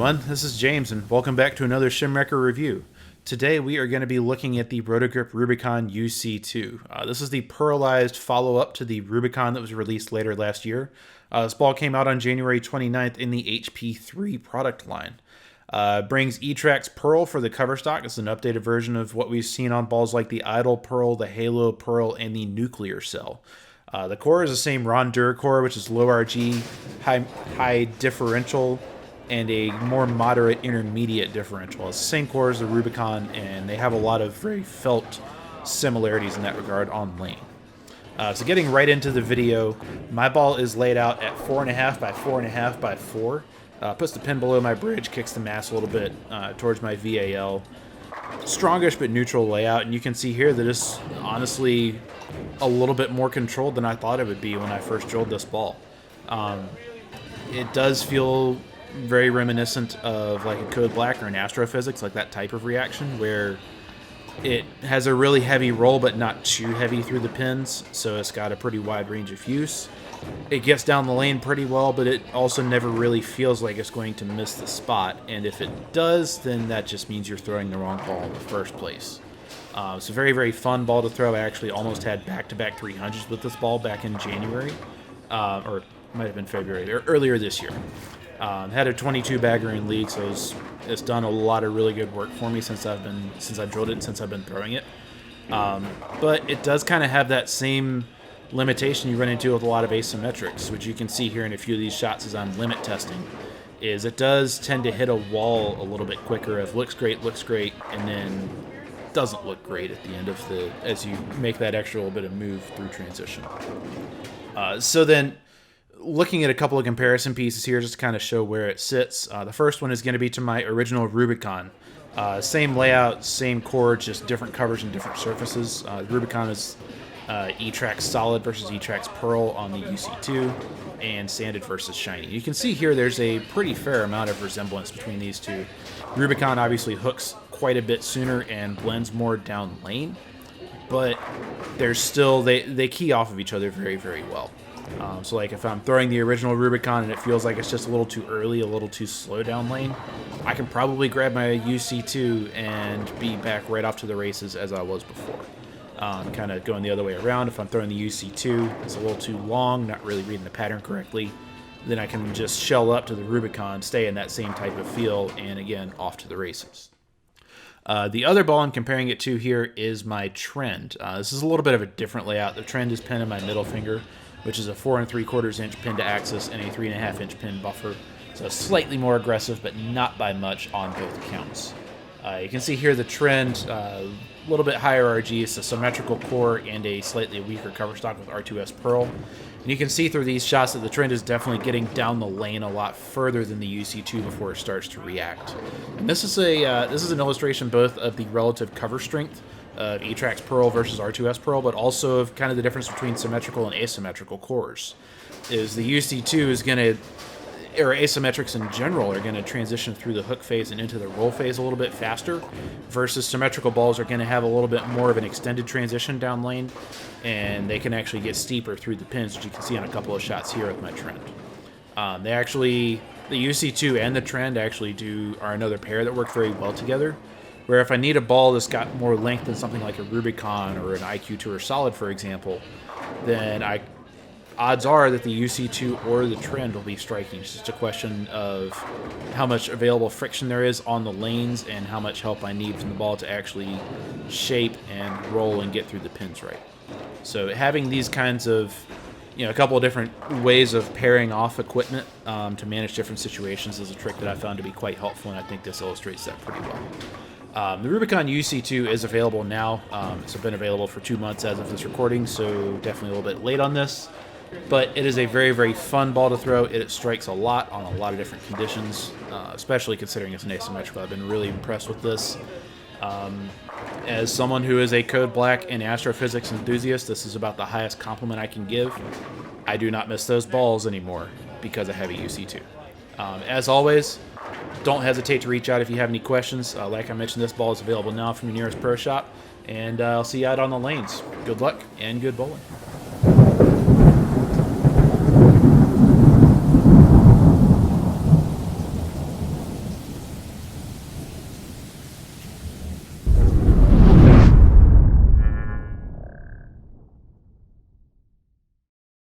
everyone, this is James and welcome back to another Shimwrecker review. Today we are going to be looking at the Roto Grip Rubicon UC2. This is the pearlized follow-up to the Rubicon that was released later last year. This ball came out on January 29th in the HP3 product line. Brings E-Trax Pearl for the cover stock. It's an updated version of what we've seen on balls like the Idol Pearl, the Halo Pearl, and the Nuclear Cell. The core is the same Ron-Dur core, which is low RG, high differential, and a more moderate intermediate differential. It's the same core as the Rubicon, and they have a lot of very felt similarities in that regard on lane. So getting right into the video, my ball is laid out at 4.5 by 4.5 by 4. Puts the pin below my bridge, kicks the mass a little bit towards my VAL. Strongish but neutral layout, and you can see here that it's honestly a little bit more controlled than I thought it would be when I first drilled this ball. It does feel very reminiscent of like a Code Black or an Astrophysics, like that type of reaction where it has a really heavy roll but not too heavy through the pins, so it's got a pretty wide range of use. It gets down the lane pretty well, but it also never really feels like it's going to miss the spot, and if it does, then that just means you're throwing the wrong ball in the first place. It's a very, very fun ball to throw. I actually almost had back-to-back 300s with this ball back in January, or it might have been February, or earlier this year. Had a 22 bagger in league, so it's done a lot of really good work for me since I've drilled it and since I've been throwing it. But it does kind of have that same limitation you run into with a lot of asymmetrics, which you can see here in a few of these shots as I'm limit testing, is it does tend to hit a wall a little bit quicker of looks great, and then doesn't look great at the end of as you make that extra little bit of move through transition. So then, looking at a couple of comparison pieces here just to kind of show where it sits. The first one is going to be to my original Rubicon. Same layout, same core, just different covers and different surfaces. The Rubicon is E-Trax Solid versus E-Trax Pearl on the UC2, and Sanded versus Shiny. You can see here there's a pretty fair amount of resemblance between these two. Rubicon obviously hooks quite a bit sooner and blends more down lane, but there's still they key off of each other very, very well. So like if I'm throwing the original Rubicon and it feels like it's just a little too early, a little too slow down lane, I can probably grab my UC2 and be back right off to the races as I was before. Kind of going the other way around. If I'm throwing the UC2, it's a little too long, not really reading the pattern correctly, then I can just shell up to the Rubicon, stay in that same type of feel, and again, off to the races. The other ball I'm comparing it to here is my Trend. This is a little bit of a different layout. The Trend is pinned in my middle finger, which is a 4 3/4 inch pin to axis and a 3.5 inch pin buffer. So slightly more aggressive, but not by much on both accounts. You can see here the Trend, a little bit higher RG. It's a symmetrical core and a slightly weaker cover stock with R2S Pearl. And you can see through these shots that the Trend is definitely getting down the lane a lot further than the UC2 before it starts to react. And this is an illustration both of the relative cover strength of E-Trax Pearl versus R2S Pearl, but also of kind of the difference between symmetrical and asymmetrical cores. Is the UC2 is going to, or asymmetrics in general, are going to transition through the hook phase and into the roll phase a little bit faster, versus symmetrical balls are going to have a little bit more of an extended transition down lane, and they can actually get steeper through the pins, which you can see on a couple of shots here with my Trend. The UC2 and the Trend actually are another pair that work very well together, where if I need a ball that's got more length than something like a Rubicon or an IQ Tour Solid, for example, then odds are that the UC2 or the Trend will be striking. It's just a question of how much available friction there is on the lanes and how much help I need from the ball to actually shape and roll and get through the pins right. So having these kinds of, a couple of different ways of pairing off equipment to manage different situations is a trick that I found to be quite helpful, and I think this illustrates that pretty well. The Rubicon UC2 is available now. It's been available for 2 months as of this recording, so definitely a little bit late on this. But it is a very, very fun ball to throw. It strikes a lot on a lot of different conditions, especially considering it's an asymmetrical. I've been really impressed with this. As someone who is a Code Black and Astrophysics enthusiast, this is about the highest compliment I can give. I do not miss those balls anymore because I have a UC2. As always, don't hesitate to reach out if you have any questions. Like I mentioned, this ball is available now from your nearest pro shop, and I'll see you out on the lanes. Good luck and good bowling.